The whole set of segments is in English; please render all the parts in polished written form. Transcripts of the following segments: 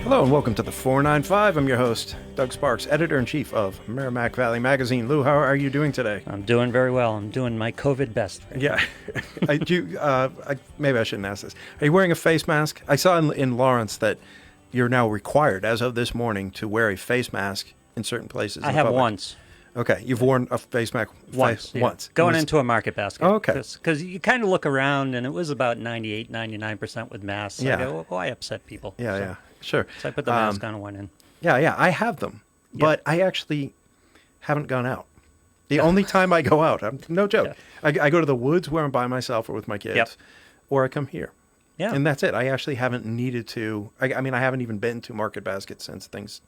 Hello and welcome to the 495. I'm your host, Doug Sparks, editor-in-chief of Merrimack Valley Magazine. Lou, how are you doing today? I'm doing very well. I'm doing my COVID best. Right Yeah. Maybe I shouldn't ask this. Are you wearing a face mask? I saw in Lawrence that you're now required, as of this morning, to wear a face mask in certain places. I have once. Okay. You've worn a face mask once. Once. Going into a market basket. Oh, okay. Because you kind of look around, and it was about 98, 99% with masks. Yeah. I go, well, why upset people? Yeah. Sure. So I put the mask on and went in. Yeah. I have them, but I actually haven't gone out. The only time I go out, no joke, I go to the woods where I'm by myself or with my kids, or I come here. Yeah. And that's it. I actually haven't needed to. I mean, I haven't even been to Market Basket since things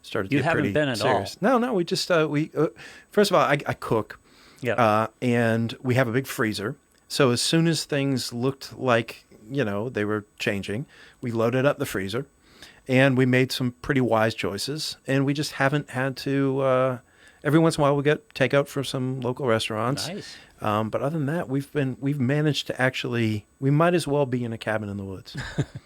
started to get pretty serious. You haven't been at all? No. We just, first of all, I cook. Yeah. And we have a big freezer. So as soon as things looked like, they were changing, we loaded up the freezer and we made some pretty wise choices. And we just haven't had to, every once in a while we get takeout from some local restaurants. Nice. But other than that, we've managed to actually, we might as well be in a cabin in the woods.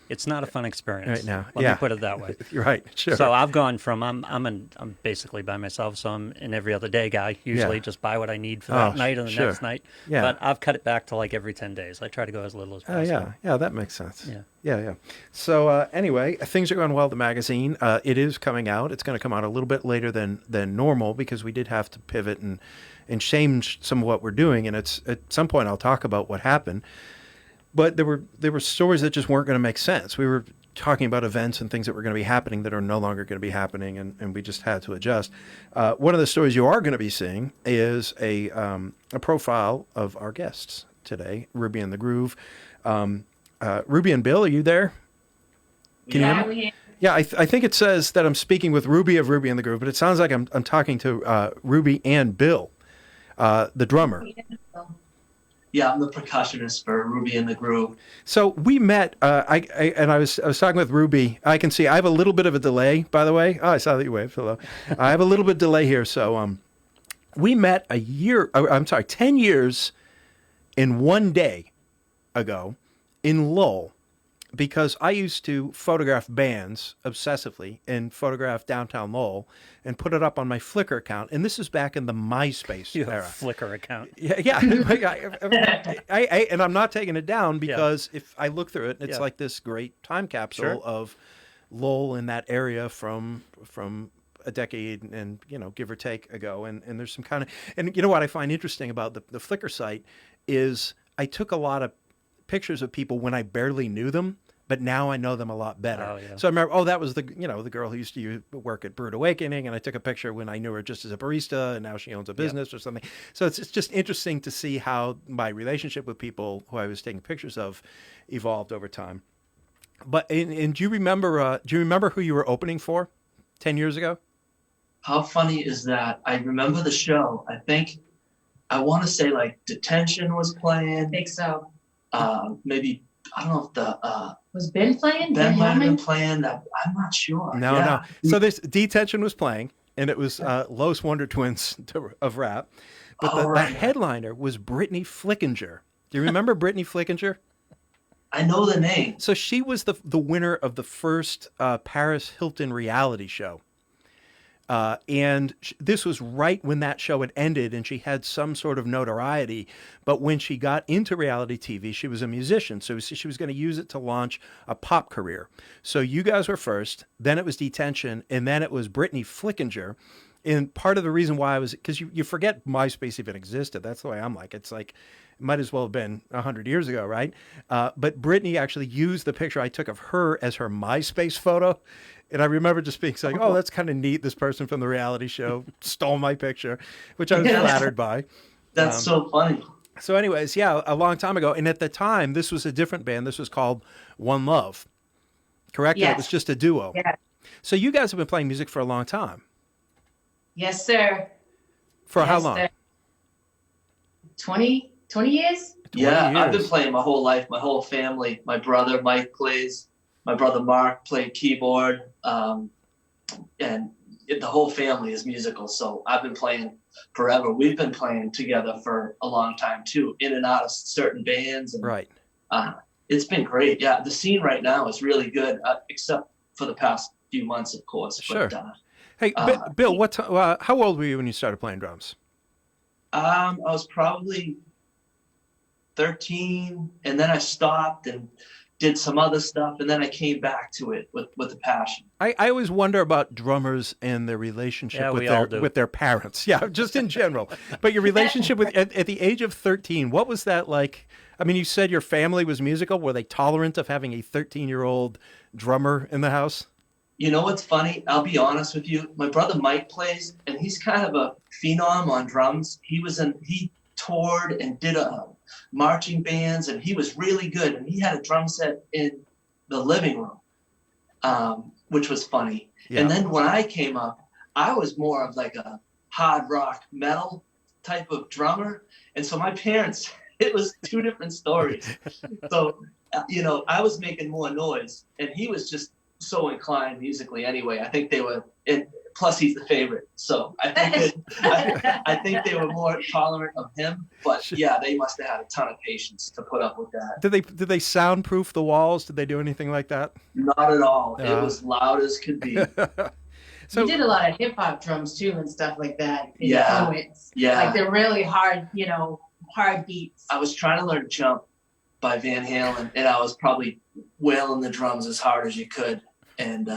It's not a fun experience. Right now. Let me put it that way. You're right. Sure. So I've gone from, I'm basically by myself, so I'm an every other day guy. Usually just buy what I need for that night and the next night. Yeah. But I've cut it back to like every 10 days. I try to go as little as possible. Yeah, that makes sense. Yeah. So anyway, things are going well at the magazine. It is coming out. It's going to come out a little bit later than normal because we did have to pivot and change some of what we're doing. And it's at some point I'll talk about what happened. But there were stories that just weren't going to make sense. We were talking about events and things that were going to be happening that are no longer going to be happening, and we just had to adjust. One of the stories you are going to be seeing is a profile of our guests today, Ruby and the Groove. Ruby and Bill, are you there? Can you hear me? Yeah, I think it says that I'm speaking with Ruby of Ruby and the Groove, but it sounds like I'm talking to Ruby and Bill, the drummer. Yeah, I'm the percussionist for Ruby and the Groove. So we met. I was talking with Ruby. I can see I have a little bit of a delay, by the way. Oh, I saw that you waved. Hello. I have a little bit of delay here. So we met 10 years in one day ago in Lowell, because I used to photograph bands obsessively and photograph downtown Lowell and put it up on my Flickr account. And this is back in the MySpace era. Flickr account. Yeah. And I'm not taking it down because if I look through it, it's like this great time capsule of Lowell in that area from a decade and, give or take ago. And there's some kind of, and you know what I find interesting about the Flickr site is I took a lot of pictures of people when I barely knew them, but now I know them a lot better. Oh, yeah. So I remember, that was the girl who used to work at Brewed Awakening, and I took a picture when I knew her just as a barista, and now she owns a business or something. So it's just interesting to see how my relationship with people who I was taking pictures of evolved over time. But and do you remember who you were opening for 10 years ago? How funny is that? I remember the show. I want to say like Detention was playing. I think so. Maybe, I don't know if the Was Ben playing? Ben might have been playing that. I'm not sure. No. So this Detention was playing, and it was Los Wonder Twins of rap. But the headliner was Brittany Flickinger. Do you remember Brittany Flickinger? I know the name. So she was the winner of the first Paris Hilton reality show. And this was right when that show had ended and she had some sort of notoriety. But when she got into reality TV, she was a musician. So she was going to use it to launch a pop career. So you guys were first, then it was Detention, and then it was Brittany Flickinger. And part of the reason why I was, because you forget MySpace even existed. That's the way I'm like. It's like, it might as well have been 100 years ago, right? But Brittany actually used the picture I took of her as her MySpace photo. And I remember just being like, oh, that's kind of neat. This person from the reality show stole my picture, which I was flattered by. That's so funny. So anyways, a long time ago. And at the time, this was a different band. This was called One Love, correct? Yes. And it was just a duo. Yeah. So you guys have been playing music for a long time. Yes, sir. For how long? Sir. 20 years? Yeah, 20 I've been years. playing my whole life, my whole family. My brother Mike plays. My brother Mark played keyboard. And the whole family is musical. So I've been playing forever. We've been playing together for a long time too, in and out of certain bands. And, Right. It's been great. Yeah, the scene right now is really good, except for the past few months, of course. Sure. But Hey, Bill, how old were you when you started playing drums? I was probably 13, and then I stopped and did some other stuff, and then I came back to it with a passion. I always wonder about drummers and their relationship Yeah, with we all do. with their parents. Yeah, just in general. But your relationship with at the age of 13, what was that like? I mean, you said your family was musical. Were they tolerant of having a 13-year-old drummer in the house? You know what's funny? I'll be honest with you. My brother Mike plays, and he's kind of a phenom on drums. He toured and did marching bands, and he was really good. And he had a drum set in the living room, which was funny. Yeah. And then when I came up, I was more of like a hard rock metal type of drummer. And so my parents, it was two different stories. So, I was making more noise, and he was just so inclined musically anyway. I think they were, and plus he's the favorite. So I think they were more tolerant of him. But yeah, they must have had a ton of patience to put up with that. Did they soundproof the walls? Did they do anything like that? Not at all. It was loud as could be. So We did a lot of hip hop drums too and stuff like that. Yeah. Influence. Yeah. Like they're really hard, hard beats. I was trying to learn Jump by Van Halen, and I was probably wailing the drums as hard as you could. And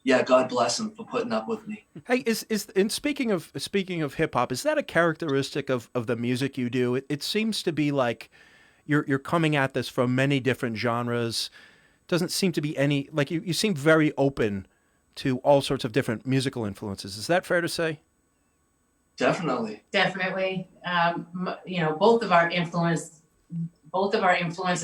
yeah, God bless him for putting up with me. hey, and speaking of hip hop, is that a characteristic of the music you do? It seems to be like you're coming at this from many different genres. Doesn't seem to be any like you seem very open to all sorts of different musical influences. Is that fair to say? Definitely. Definitely. Both of our influences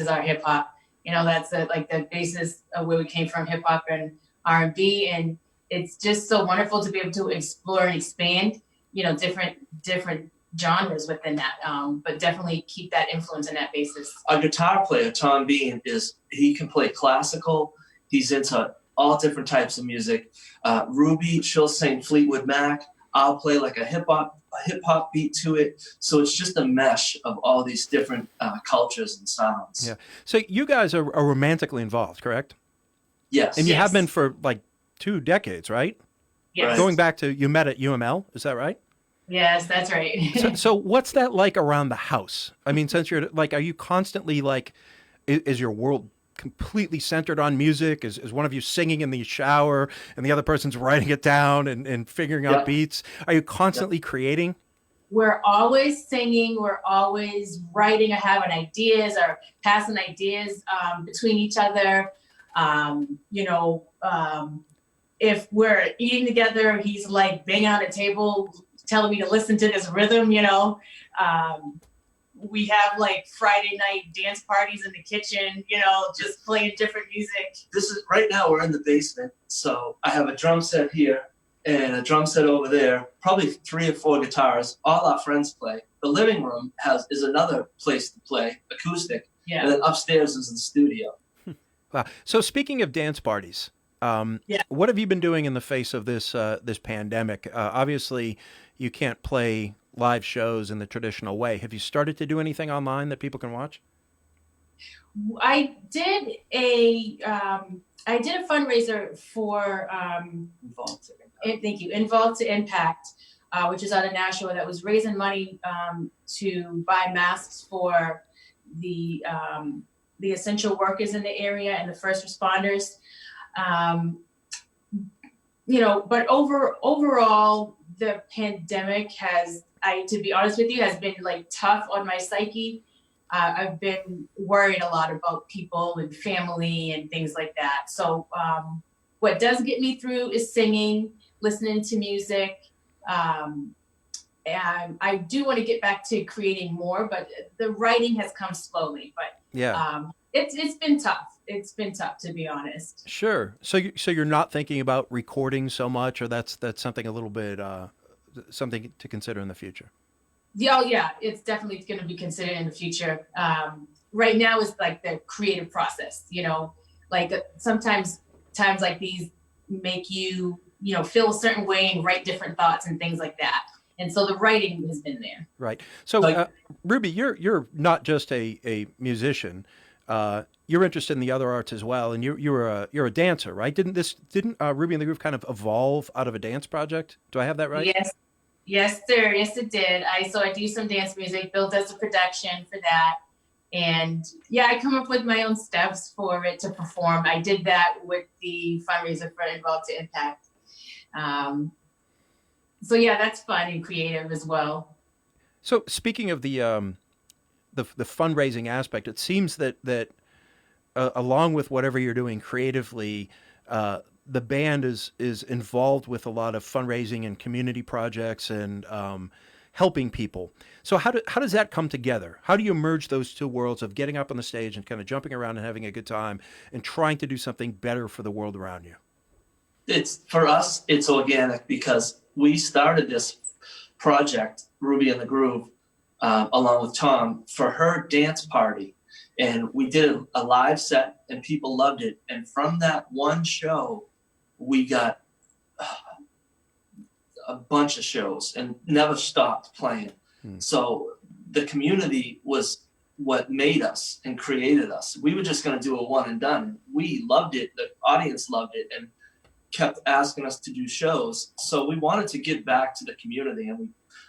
are hip hop. That's the basis of where we came from, hip hop and R&B, and it's just so wonderful to be able to explore and expand, different genres within that. But definitely keep that influence in that basis. Our guitar player, Tom Bean, he can play classical. He's into all different types of music. Ruby, she'll sing Fleetwood Mac. I'll play like a hip hop beat to it. So it's just a mesh of all these different cultures and sounds. Yeah. So you guys are romantically involved, correct? Yes. And you Yes. have been for like 2 decades, right? Yes. Right. Going back to you met at UML, is that right? Yes, that's right. So what's that like around the house? I mean, since you're like, are you constantly like, is your world completely centered on music? Is one of you singing in the shower and the other person's writing it down and figuring out Yeah. beats? Are you constantly creating? We're always singing. We're always writing or having ideas or passing ideas between each other. If we're eating together, he's like banging on the table, telling me to listen to this rhythm. We have like Friday night dance parties in the kitchen. Just playing different music. Right now we're in the basement. So I have a drum set here and a drum set over there, probably 3 or 4 guitars. All our friends play. The living room is another place to play, acoustic. Yeah. And then upstairs is the studio. Wow. So speaking of dance parties, Yeah. what have you been doing in the face of this pandemic? Obviously, you can't play live shows in the traditional way. Have you started to do anything online that people can watch? I did a fundraiser for thank you, Involved to Impact, which is out of Nashua, that was raising money to buy masks for the essential workers in the area and the first responders. But overall, the pandemic to be honest with you, has been like tough on my psyche. I've been worried a lot about people and family and things like that. So what does get me through is singing, listening to music. And I do want to get back to creating more, but the writing has come slowly. But Yeah. it's been tough. It's been tough, to be honest. Sure. So you're not thinking about recording so much, or that's something a little bit something to consider in the future. Yeah, it's definitely going to be considered in the future. Right now is like the creative process, like sometimes times like these make you, feel a certain way and write different thoughts and things like that. And so the writing has been there. Right. So, Ruby, you're not just a musician. you're interested in the other arts as well, and you're a dancer, right? Didn't Ruby and the Groove kind of evolve out of a dance project? Do I have that right? Yes, yes, sir. Yes, it did. I do some dance music. Bill does the production for that, and yeah, I come up with my own steps for it to perform. I did that with the fundraiser for Involve to Impact. So yeah, that's fun and creative as well. So speaking of the fundraising aspect, it seems that along with whatever you're doing creatively, the band is involved with a lot of fundraising and community projects and helping people. So how does that come together? How do you merge those two worlds of getting up on the stage and kind of jumping around and having a good time and trying to do something better for the world around you? It's for us, it's organic because we started this project, Ruby and the Groove, along with Tom, for her dance party. And we did a live set and people loved it. And from that one show, we got a bunch of shows and never stopped playing. So the community was what made us and created us. We were just going to do a one and done. We loved it. The audience loved it and kept asking us to do shows. So we wanted to give back to the community, and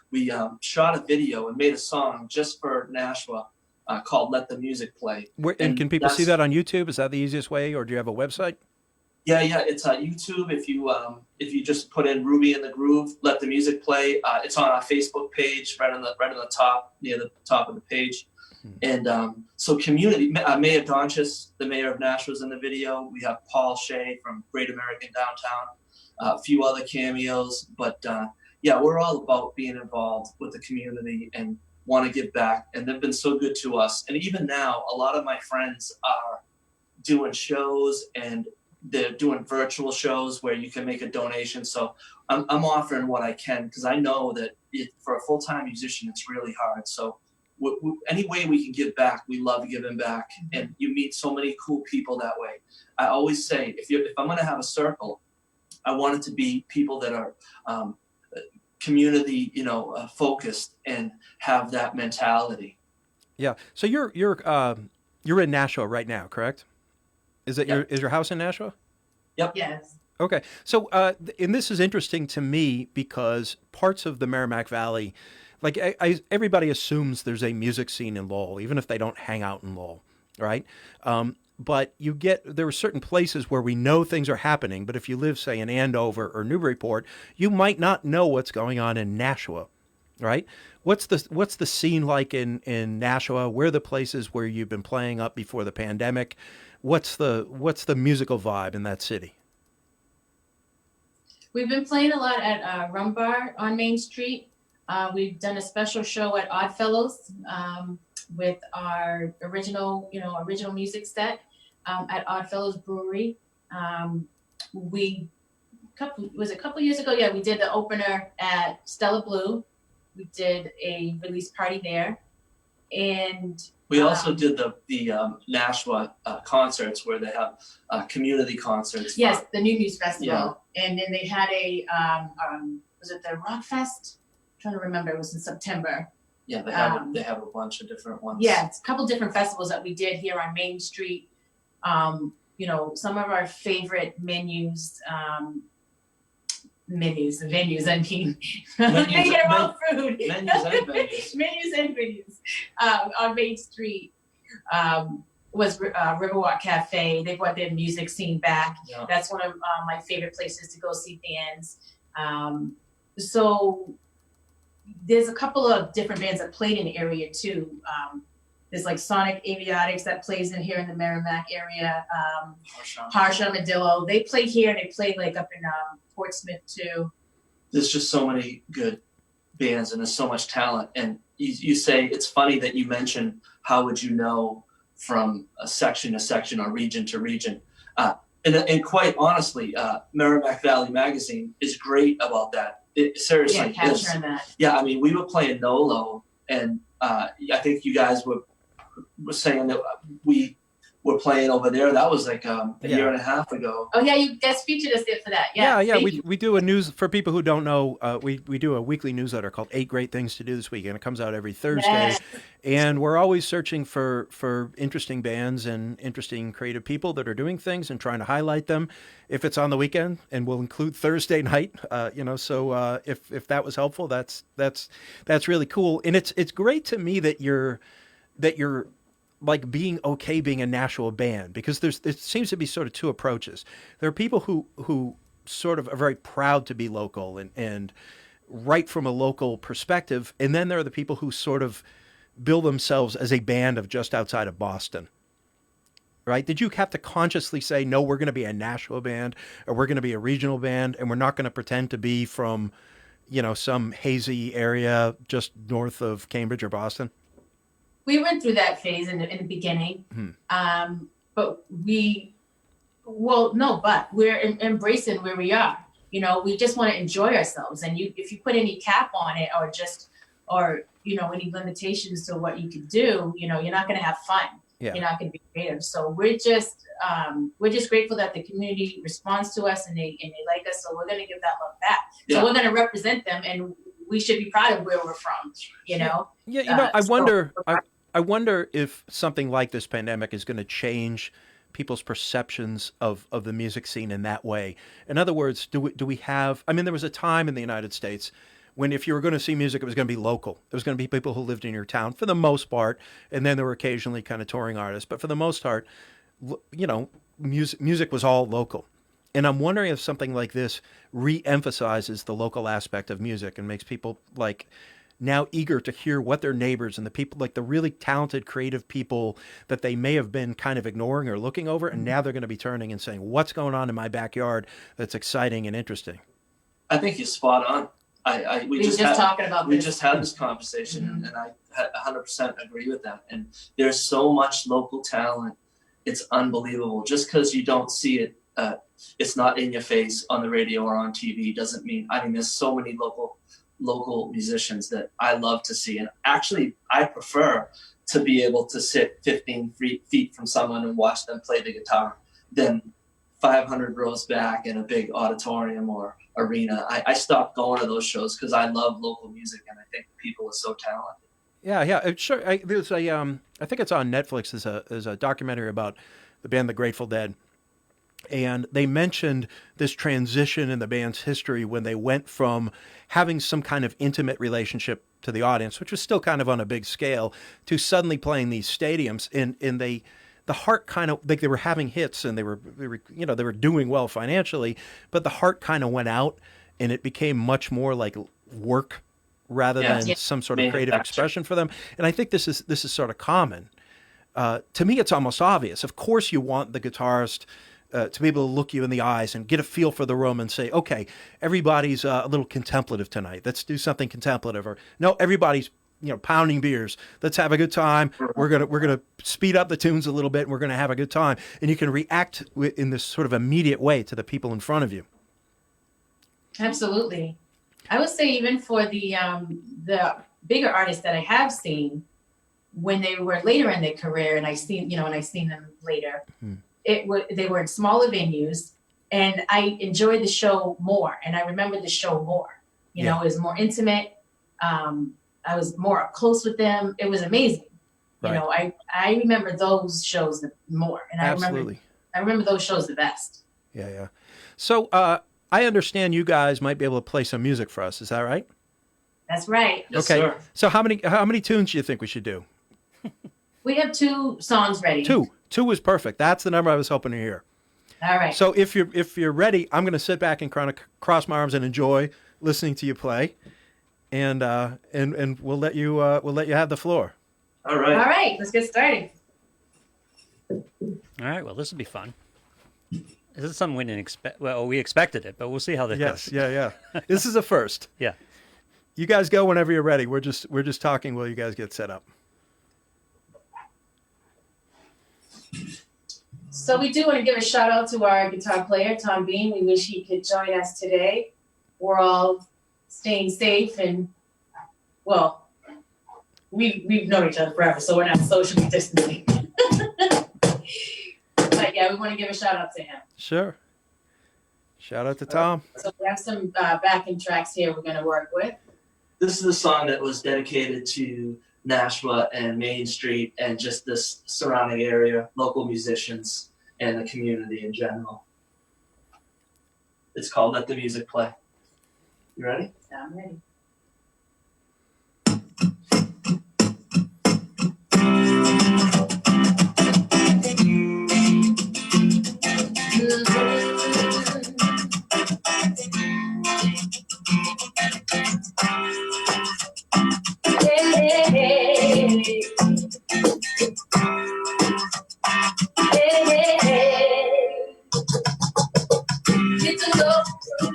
we shot a video and made a song just for Nashua called "Let the Music Play." And can people see that on YouTube? Is that the easiest way, or do you have a website? Yeah, it's on YouTube. If you just put in Ruby and the Groove, Let the Music Play. It's on our Facebook page, right on the top, near the top of the page. And so community, Mayor Donchis, the mayor of Nashua, is in the video. We have Paul Shea from Great American Downtown, a few other cameos. But yeah, we're all about being involved with the community and want to give back. And they've been so good to us. And even now, a lot of my friends are doing shows, and they're doing virtual shows where you can make a donation. So I'm offering what I can, because I know that for a full-time musician, it's really hard. So any way we can give back, we love giving back, and you meet so many cool people that way. I always say, if I'm going to have a circle, I want it to be people that are community, focused and have that mentality. Yeah. So you're in Nashua right now, correct? Is your house in Nashua? Yep. Yes. Okay. So and this is interesting to me because parts of the Merrimack Valley, like everybody assumes there's a music scene in Lowell, even if they don't hang out in Lowell, right? But there are certain places where we know things are happening, but if you live, say, in Andover or Newburyport, you might not know what's going on in Nashua, right? What's the scene like in Nashua? Where are the places where you've been playing up before the pandemic? What's the musical vibe in that city? We've been playing a lot at Rum Bar on Main Street. We've done a special show at Oddfellows with our original music set at Oddfellows Brewery. A couple years ago? Yeah, we did the opener at Stella Blue. We did a release party there, and we also did the Nashua concerts where they have community concerts. Yes, the New Muse Festival, Yeah. And then they had a was it the Rock Fest? I'm trying to remember. It was in September. Yeah, they have a bunch of different ones. Yeah, it's a couple different festivals that we did here on Main Street. Some of our favorite venues. I mean, Menus food. Menus and venues. On Main Street was Riverwalk Cafe. They brought their music scene back. Yeah. That's one of my favorite places to go see bands. So there's a couple of different bands that played in the area too. There's like Sonic Aviatics that plays in here in the Merrimack area. Harsha Armadillo. They play here, and they play like up in Portsmouth too. There's just so many good bands, and there's so much talent. And you say it's funny that you mention how would you know from a section to section or region to region. And quite honestly, Merrimack Valley Magazine is great about that. It seriously is. Capturing that. Yeah, I mean, we were playing Nolo, and I think you guys were saying that we were playing over there. That was like a Yeah. year and a half ago. Oh yeah, you guys featured us there for that. Yeah, Yeah, thank you. we do a news for people who don't know. We do a weekly newsletter called 8 Great Things to Do This Week, and it comes out every Thursday. Yes. And we're always searching for interesting bands and interesting creative people that are doing things and trying to highlight them. If it's on the weekend, and we'll include Thursday night, So if that was helpful, that's really cool. And it's great to me that you're like being okay being a Nashville band, because there seems to be sort of two approaches. There are people who sort of are very proud to be local and write from a local perspective, and then there are the people who sort of bill themselves as a band of just outside of Boston. Right? Did you have to consciously say, no, we're going to be a Nashville band, or we're going to be a regional band, and we're not going to pretend to be from, some hazy area just north of Cambridge or Boston? We went through that phase in the beginning, but we're embracing where we are. We just want to enjoy ourselves, and if you put any cap on it, or any limitations to what you can do, you're not going to have fun. Yeah. You're not going to be creative. So we're just grateful that the community responds to us and they like us. So we're going to give that love back. Yeah. So we're going to represent them, and we should be proud of where we're from. Yeah, I wonder if something like this pandemic is going to change people's perceptions of the music scene in that way. In other words, do we have? I mean, there was a time in the United States when if you were going to see music, it was going to be local. There was going to be people who lived in your town for the most part, and then there were occasionally kind of touring artists. But for the most part, music was all local. And I'm wondering if something like this re-emphasizes the local aspect of music and makes people like now eager to hear what their neighbors and the people, like the really talented, creative people that they may have been kind of ignoring or looking over, and now they're going to be turning and saying, what's going on in my backyard that's exciting and interesting? I think you're spot on. We just had this conversation, and I 100% agree with that. And there's so much local talent. It's unbelievable. Just because you don't see it, it's not in your face on the radio or on TV doesn't mean. There's so many local musicians that I love to see. And actually, I prefer to be able to sit 15 feet from someone and watch them play the guitar than 500 rows back in a big auditorium or arena. I stopped going to those shows because I love local music, and I think people are so talented. Yeah, sure. There's I think it's on Netflix. There's a documentary about the band The Grateful Dead, and they mentioned this transition in the band's history when they went from having some kind of intimate relationship to the audience, which was still kind of on a big scale, to suddenly playing these stadiums, and the heart kind of, like, they were having hits and they were doing well financially, but the heart kind of went out, and it became much more like work rather than some sort of creative expression for them. And I think this is sort of common. To me, it's almost obvious. Of course, you want the guitarist to be able to look you in the eyes and get a feel for the room and say, okay, everybody's a little contemplative tonight. Let's do something contemplative. Or no, everybody's pounding beers. Let's have a good time. We're gonna speed up the tunes a little bit, and we're gonna have a good time. And you can react in this sort of immediate way to the people in front of you. Absolutely. I would say even for the bigger artists that I have seen, when they were later in their career, and I seen them later, they were in smaller venues, and I enjoyed the show more, and I remember the show more. It was more intimate. I was more up close with them. It was amazing. Right. I remember those shows more, and Absolutely. I remember those shows the best. Yeah. So I understand you guys might be able to play some music for us. Is that right? That's right. Yes, okay. Sir. So how many tunes do you think we should do? We have 2 songs ready. 2 was perfect. That's the number I was hoping to hear. All right. So if you're ready, I'm going to sit back and cross my arms and enjoy listening to you play, and we'll let you have the floor. All right. All right. Let's get started. All right. Well, this will be fun. This is something we didn't expect. Well, we expected it, but we'll see how this goes. Yeah. This is a first. Yeah. You guys go whenever you're ready. We're just talking while you guys get set up. So we do want to give a shout out to our guitar player, Tom Bean. We wish he could join us today. We're all staying safe, and well, we've known each other forever, so we're not socially distancing. yeah, we want to give a shout out to him. Sure. Shout out to Tom. So we have some backing tracks here we're going to work with. This is a song that was dedicated to Nashua and Main Street and just this surrounding area, local musicians, and the community in general. It's called Let the Music Play. You ready? I'm ready. It's a low for a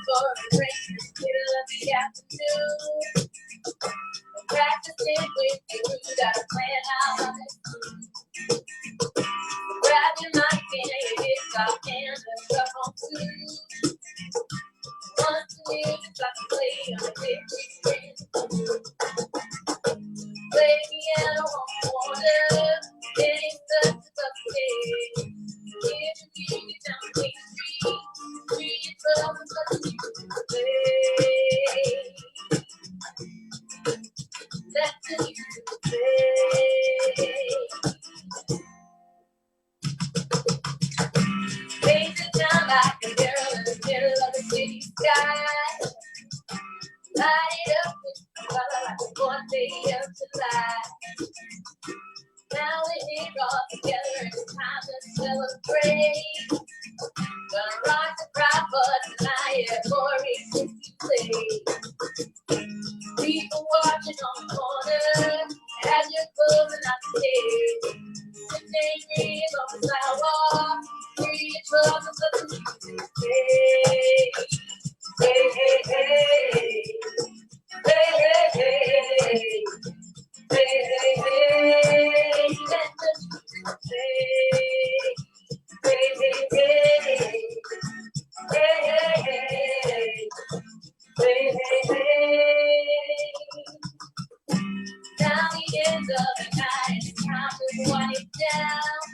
break in the middle of the afternoon. Practicing with you, gotta plan out. Grab your mic and hit stop and a cup on two. Once the music starts to play on the big screen. Play piano on water, getting such a bucket. Hear the music down the main street. Free from the play. Let the music play. Raise it down like a girl in the middle of the city sky. Light it up with the color like a 4th day of July. Now we're here all together and it's time to celebrate. Gonna rock the crowd for tonight, yeah, for a 60 play. People watching on the corner as you're closing out the day. Sitting green on the sidewalk, free your troubles of the music play. Hey, hey, hey. Hey, hey, hey. Hey, hey, hey. Let the music play. Hey, hey, hey. Hey, hey, hey. Hey, hey, hey. Now the end of the night, it's time to wind it down.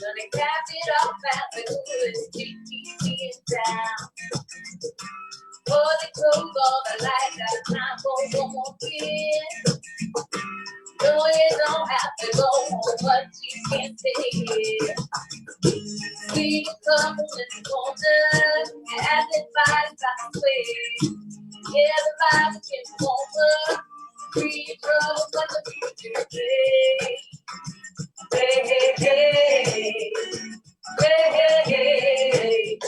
Gonna cap it off at the coolest GTC in town. Before they close all the lights, got time for one more kid. No, you don't have to go home, but you can't stay here. We can come in the corner and as it vibes I swear. Yeah, the vibes can over. Free trouble, but the future play. Hey, hey, hey. Hey, hey, hey.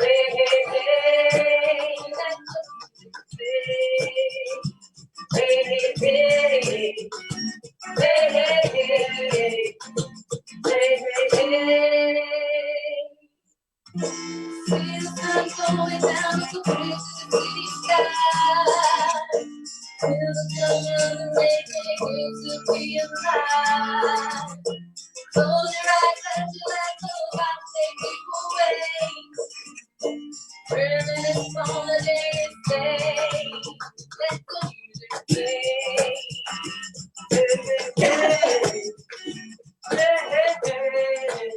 Hey, hey, hey. Let the music play. Hey, hey, hey. Hey, hey, hey. Hey, hey, hey. See the sun going down, it's a bridge to the city sky. Feel the color of the rain, it to be alive. Close your eyes, let your light go out, take people away. Reminisce on the days stay. Let the music play. Hey, hey, hey. Hey, hey, hey.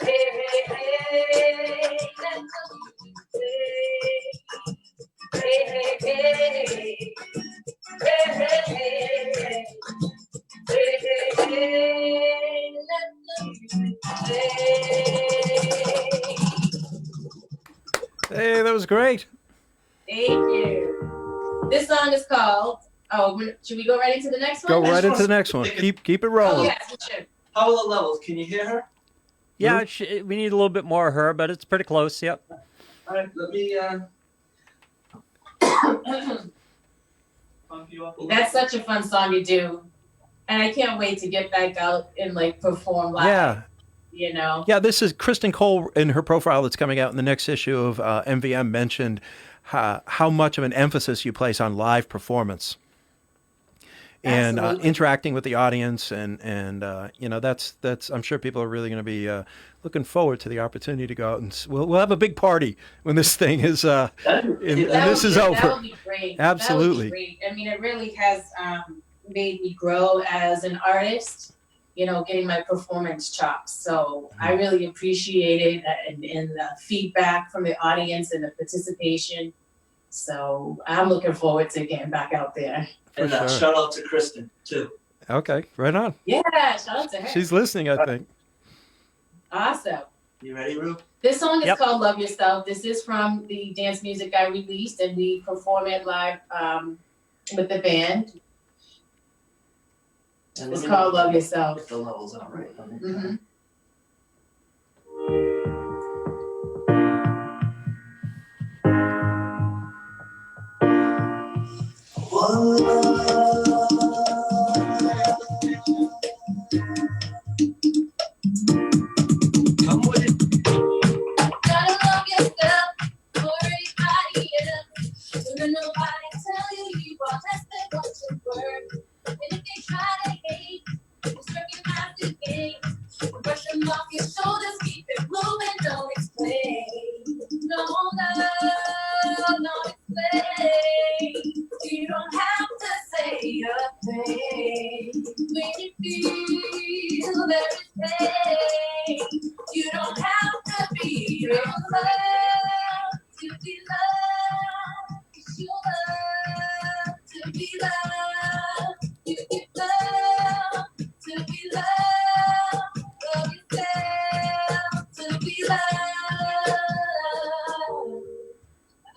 Hey, hey, hey. Let the music play. Hey, hey, hey. Hey, hey, hey. Hey, hey, hey. Let the music play. Hey, that was great. Thank you. This song is called. Oh, should we go right into the next one? Go right into the next one. Keep it Oh rolling. yes, we should. How are the levels? Can you hear her? Yeah, we need a little bit more of her, but it's pretty close. Yep. All right, let me pump you up a little. That's such a fun song to do, and I can't wait to get back out and like perform live. Yeah. You know. Yeah, this is Kristen Cole in her profile that's coming out in the next issue of MVM mentioned how much of an emphasis you place on live performance and interacting with the audience. And you know, that's I'm sure people are really going to be looking forward to the opportunity to go out and we'll have a big party when this thing is That over. would be great. Absolutely. That would be great. I mean, it really has made me grow as an artist. getting my performance chops. So I really appreciate it, and the feedback from the audience and the participation. So I'm looking forward to getting back out there. And sure. shout out to Kristen too. Okay, right on. Yeah, shout out to her. She's listening, I think. Awesome. You ready, Rue? This song is Yep. called Love Yourself. This is from the dance music I released, and we perform it live with the band. And It's let me called know Love Yourself. if the levels aren't right. Mm-hmm. Come with it. Gotta love yourself for everybody else. Don't let nobody tell you are less than what you're worth. And if they try to hate, just recognize the game. Brush them off your shoulders, keep it moving, don't explain. No love, no explain. You don't have to say a thing. When you feel there is pain, you don't have to be real love to be loved. You love to be loved. You give love to be loved. Love yourself to be loved.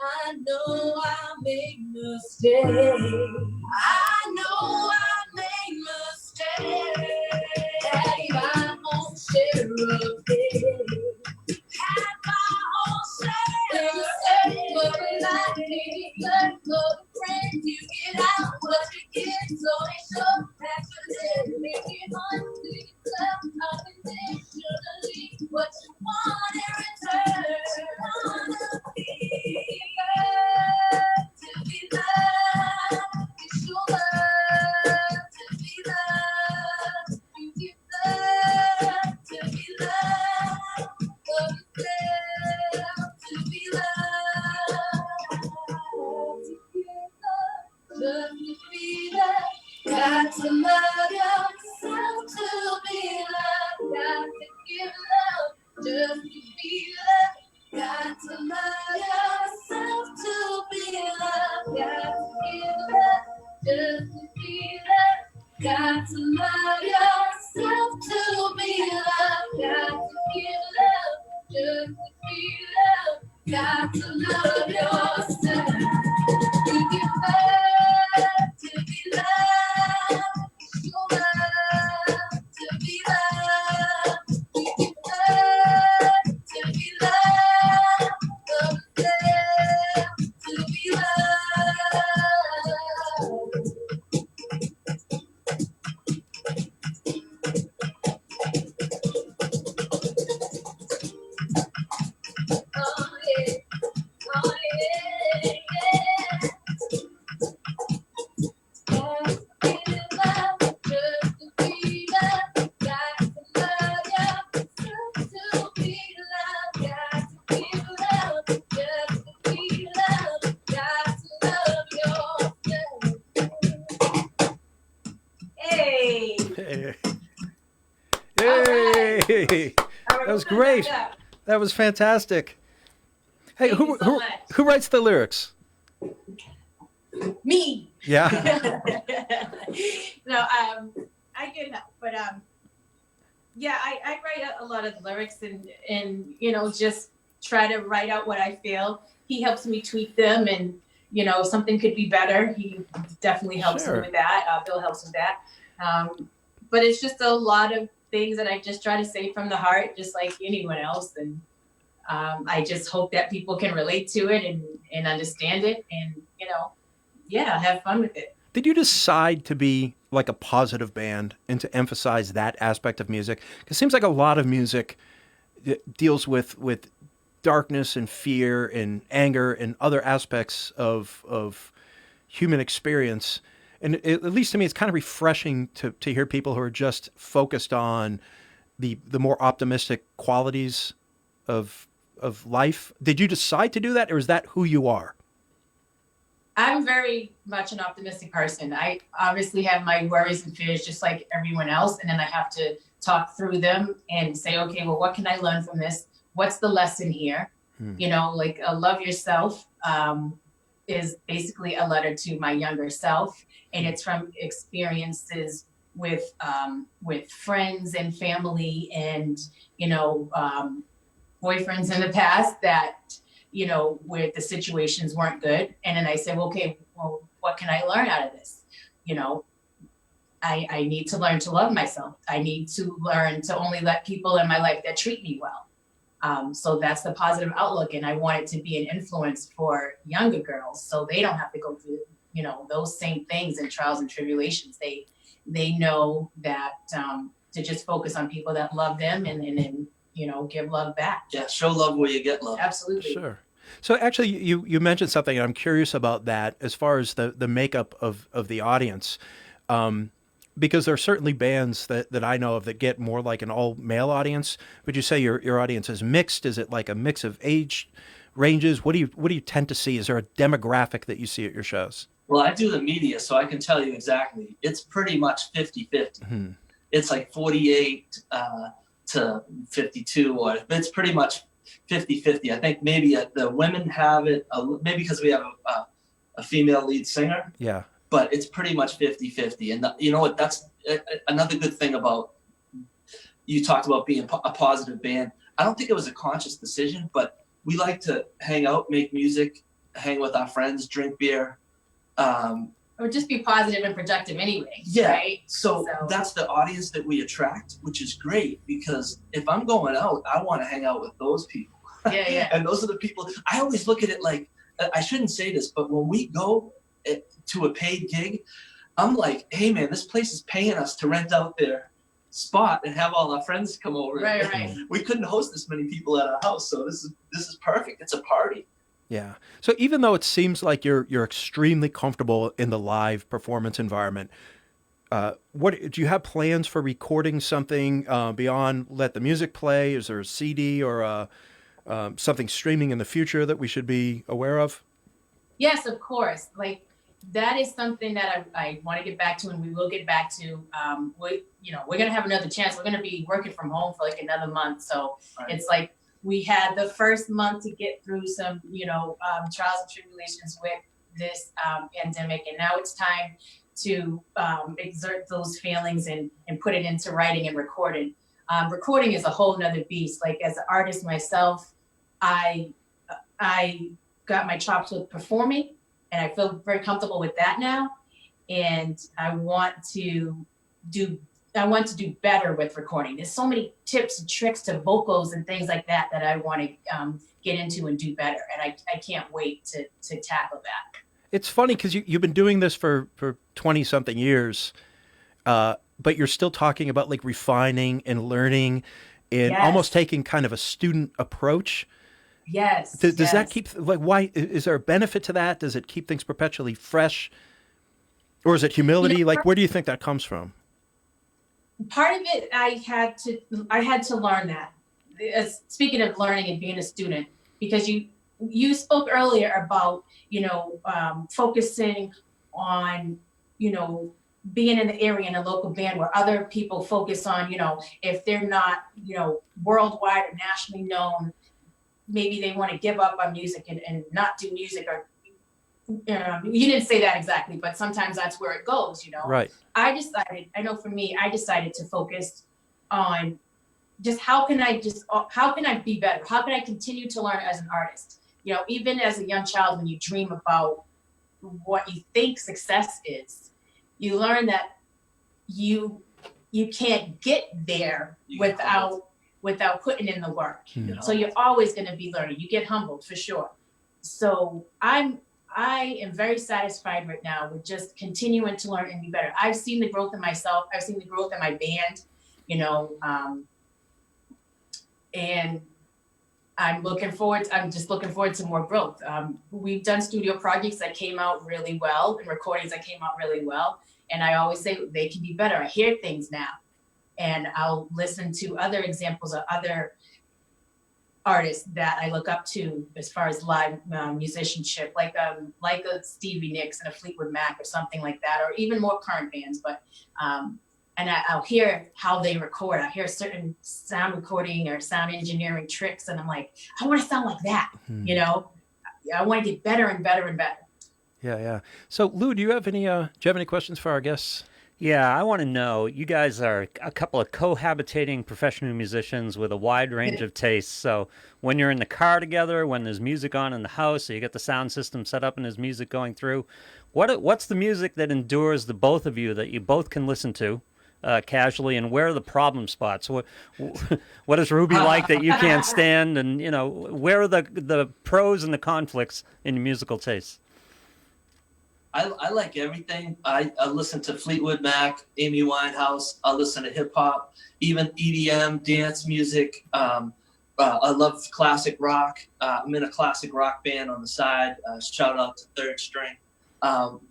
I know I make mistakes. I know I make mistakes. Had my own share of it. Had my own share. You search for a life, you search for a friend. You get out what you get, so they show that you're there. Make it hard to yourself unconditionally. What you want in return. Wanna be loved, to be loved. It's your love to be loved. You give love to be loved. Love yourself to be loved. Love to be loved. Got to love yourself to be loved. Got to give love just to be loved. Got to love yourself to be loved. Got to give love just to be loved. Got to love yourself to be loved. Got to give love just to be loved. Got to love yourself. You give love to be loved. You love to be loved. You give love to be loved. Love yourself to be loved. Oh yeah, oh yeah, yeah. Got to be loved just to be loved. Got to love yourself to be loved. Got to be loved just to be loved. Got to love yourself. Hey. Hey. All right. Hey. That was great. That was fantastic. Hey, Thank you so much. who writes the lyrics? Me. Yeah. No, I get help, but yeah, I write out a lot of lyrics and just try to write out what I feel. He helps me tweak them, and something could be better. He definitely helps Sure. me with that. Bill helps with that. But it's just a lot of things that I just try to say from the heart, just like anyone else. And I just hope that people can relate to it and understand it, and have fun with it. Did you decide to be like a positive band and to emphasize that aspect of music? 'Cause it seems like a lot of music deals with darkness and fear and anger and other aspects of human experience. And at least to me, it's kind of refreshing to hear people who are just focused on the more optimistic qualities of life. Did you decide to do that, or is that who you are? I'm very much an optimistic person. I obviously have my worries and fears just like everyone else. And then I have to talk through them and say, okay, well, what can I learn from this? What's the lesson here? You know, like Love Yourself is basically a letter to my younger self. And it's from experiences with friends and family and, you know, boyfriends in the past that, you know, where the situations weren't good. And then I said, well, okay, well, what can I learn out of this? You know, I need to learn to love myself. I need to learn to only let people in my life that treat me well. So that's the positive outlook. And I want it to be an influence for younger girls so they don't have to go through, you know, those same things and trials and tribulations. They know that to just focus on people that love them and you know, give love back. Yeah, show love where you get love. Absolutely. Sure. So actually, you mentioned something, and I'm curious about that as far as the makeup of the audience, because there are certainly bands that I know of that get more like an all male audience. Would you say your audience is mixed? Is it like a mix of age ranges? What do you tend to see? Is there a demographic that you see at your shows? Well, I do the media, so I can tell you exactly. It's pretty much 50-50. Mm-hmm. It's like 48 to 52, or it's pretty much 50-50. I think maybe the women have it, maybe because we have a female lead singer. Yeah. But it's pretty much 50-50. And you know what? That's another good thing about, you talked about being a positive band. I don't think it was a conscious decision, but we like to hang out, make music, hang with our friends, drink beer. Or just be positive and productive anyway. Yeah. Right? So that's the audience that we attract, which is great, because if I'm going out, I want to hang out with those people. Yeah, yeah. And those are the people. I always look at it like, I shouldn't say this, but when we go to a paid gig, I'm like, hey man, this place is paying us to rent out their spot and have all our friends come over. Right, right. We couldn't host this many people at our house, so this is perfect. It's a party. Yeah. So even though it seems like you're extremely comfortable in the live performance environment, what do you have plans for recording something beyond let the music play? Is there a CD or something streaming in the future that we should be aware of? Yes, of course. Like that is something that I want to get back to, and we will get back to. We're gonna have another chance. We're gonna be working from home for like another month, so It's like we had the first month to get through some, trials and tribulations with this pandemic, and now it's time to exert those feelings and put it into writing and recording. Recording is a whole nother beast. Like as an artist myself, I got my chops with performing, and I feel very comfortable with that now. And I want to do better with recording. There's so many tips and tricks to vocals and things like that I want to get into and do better. And I can't wait to tackle that. It's funny because you've been doing this for 20 something years, but you're still talking about like refining and learning and almost taking kind of a student approach. Yes. Does that keep, like, why, is there a benefit to that? Does it keep things perpetually fresh? Or is it humility? Like, where do you think that comes from? Part of it, I had to learn that. Speaking of learning and being a student, because you spoke earlier about, focusing on, being in the area in a local band where other people focus on, if they're not, worldwide or nationally known, maybe they want to give up on music and not do music, or you didn't say that exactly, but sometimes that's where it goes, Right. I know for me, I decided to focus on just how can I be better? How can I continue to learn as an artist? Even as a young child, when you dream about what you think success is, you learn that you can't get there without putting in the work. So you're always going to be learning. You get humbled for sure. So I am very satisfied right now with just continuing to learn and be better. I've seen the growth in myself. I've seen the growth in my band, and I'm just looking forward to more growth. We've done studio projects that came out really well and recordings that came out really well. And I always say they can be better. I hear things now, and I'll listen to other examples of other artists that I look up to as far as live musicianship, like a Stevie Nicks and a Fleetwood Mac or something like that, or even more current bands. But and I'll hear how they record. I hear certain sound recording or sound engineering tricks, and I'm like, I want to sound like that. You know, I want to get better and better and better. Yeah, yeah. So, Lou, do you have any questions for our guests? Yeah, I want to know, you guys are a couple of cohabitating professional musicians with a wide range of tastes. So when you're in the car together, when there's music on in the house, so you get the sound system set up and there's music going through, what's the music that endures the both of you that you both can listen to casually, and where are the problem spots? What does Ruby like that you can't stand? And, where are the pros and the conflicts in your musical tastes? I like everything. I listen to Fleetwood Mac, Amy Winehouse. I listen to hip hop, even EDM, dance music. I love classic rock. I'm in a classic rock band on the side. Shout out to Third String. But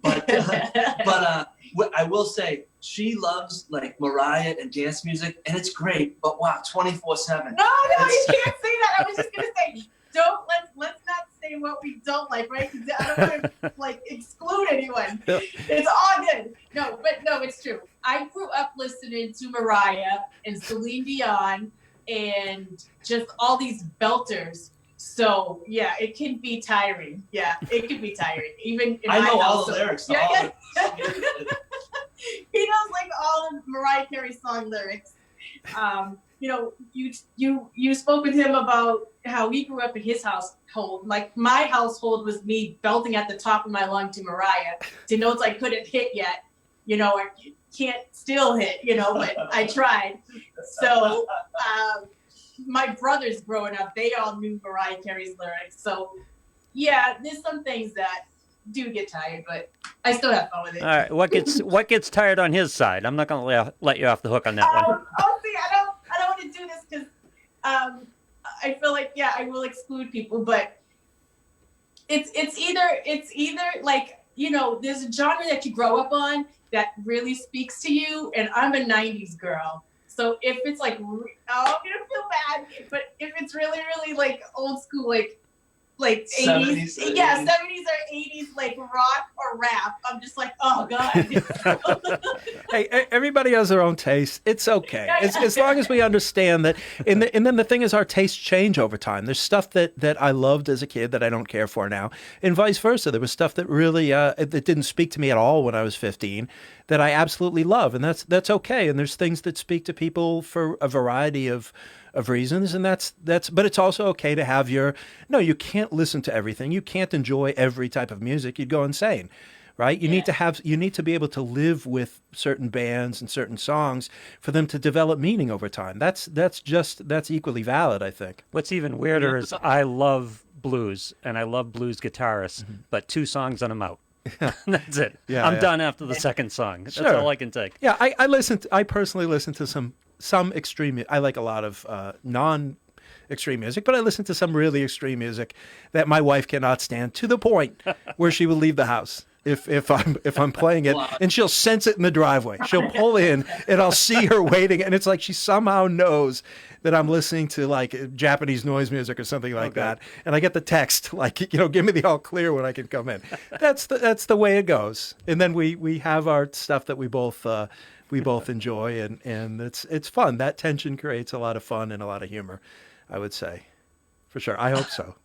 I will say she loves like Mariah and dance music, and it's great. But wow, 24/7. No, you can't say that. I was just gonna say, let's not say what we don't like, right? 'Cause I don't want to like exclude anyone. It's all good. No, it's true. I grew up listening to Mariah and Celine Dion and just all these belters. So yeah, it can be tiring. Yeah, it can be tiring. Even in I my know all house, the lyrics. Yeah, all yeah. the- He knows like all of Mariah Carey song lyrics. You spoke with him about how he grew up in his household. Like my household was me belting at the top of my lung to Mariah to notes I couldn't hit yet, or can't still hit, but I tried. So my brothers growing up, they all knew Mariah Carey's lyrics. So yeah, there's some things that do get tired, but I still have fun with it. All right, what gets tired on his side? I'm not going to let you off the hook on that one. See, I don't want to do this because I feel like I will exclude people, but it's either like there's a genre that you grow up on that really speaks to you, and I'm a '90s girl, so if it's like I'm gonna feel bad, but if it's really really like old school like 80s, 70s, yeah, 70s or 80s, like rock or rap, I'm just like, oh god. Hey, everybody has their own taste. It's okay. As long as we understand that. And then the thing is, our tastes change over time. There's stuff that I loved as a kid that I don't care for now, and vice versa. There was stuff that really that didn't speak to me at all when I was 15 that I absolutely love, and that's okay. And there's things that speak to people for a variety of reasons, and that's but it's also okay to have you can't listen to everything. You can't enjoy every type of music. You'd go insane. Right? You need to be able to live with certain bands and certain songs for them to develop meaning over time. That's equally valid, I think. What's even weirder is I love blues, and I love blues guitarists, but 2 songs and I'm out. That's it. Yeah, I'm done after the second song. That's all I can take. Yeah, I personally listen to some extreme. I like a lot of non-extreme music, but I listen to some really extreme music that my wife cannot stand, to the point where she will leave the house if I'm playing it, and she'll sense it in the driveway. She'll pull in, and I'll see her waiting, and it's like she somehow knows that I'm listening to like Japanese noise music or something like that, and I get the text like, give me the all clear when I can come in. That's the way it goes. And then we have our stuff that we both enjoy, and it's fun. That tension creates a lot of fun and a lot of humor, I would say. For sure. I hope so.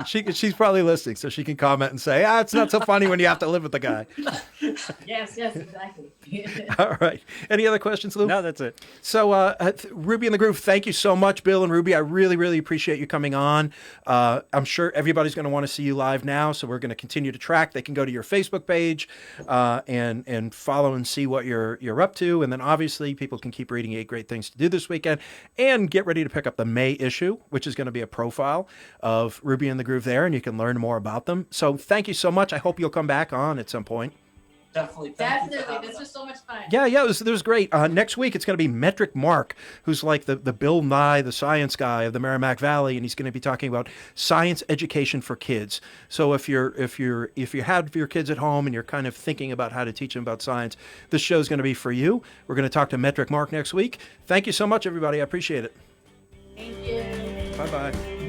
She's probably listening, so she can comment and say, it's not so funny when you have to live with the guy. Yes, exactly. All right. Any other questions, Lou? No, that's it. So, Ruby in the Groove, thank you so much, Bill and Ruby. I really, really appreciate you coming on. I'm sure everybody's going to want to see you live now, so we're going to continue to track. They can go to your Facebook page and follow and see what you're up to. And then, obviously, people can keep reading 8 Great Things to Do this weekend, and get ready to pick up the May issue, which is going to be a profile of Ruby in the Groove there, and you can learn more about them. So thank you so much. I hope you'll come back on at some point. Definitely. This was so much fun. Yeah, it was great. Next week, it's going to be Metric Mark, who's like the Bill Nye, the science guy of the Merrimack Valley, and he's going to be talking about science education for kids. So if you have your kids at home and you're kind of thinking about how to teach them about science, this show is going to be for you. We're going to talk to Metric Mark next week. Thank you so much, everybody. I appreciate it. Thank you. Bye bye.